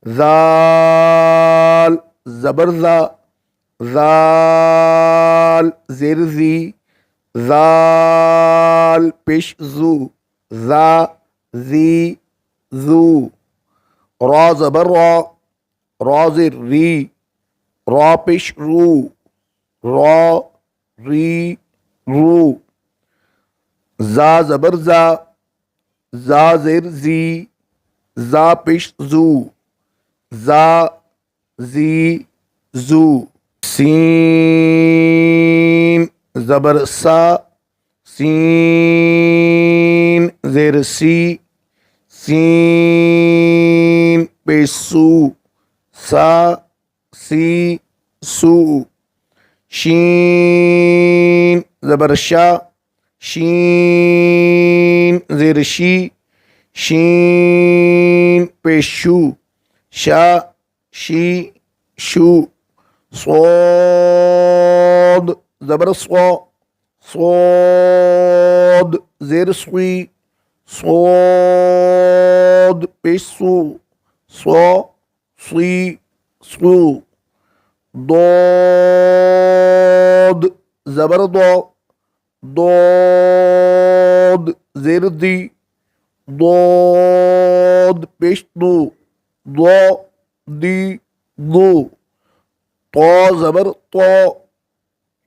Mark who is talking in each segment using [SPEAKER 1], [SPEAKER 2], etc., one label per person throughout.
[SPEAKER 1] ذال زبر ذا، ذال زیر ذی، ذال پیش ذو، ذا ذی ذو، را زبر را، را زیر ری، را پیش رو، را ری رو، زا زبر زا، زا زیر زی، زا پیش زو، زا زی زو، سین زبر سا، سین زیر سی، سین پیش سو، سا سی سو، شین زبر شا، شین زیر شی، شین پیش شو، شا شی شو، صاد زبر صا، صاد زیر سوی، صاد پیش سو، صا سی سو، ضاد زبر ضا، ضاد زیر دی، ضاد پیش دو، ضا دی دو، طا زبر طا،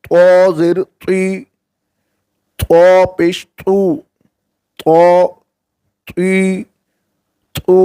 [SPEAKER 1] طا زیر تی، طا پیش تو، طا تی تو،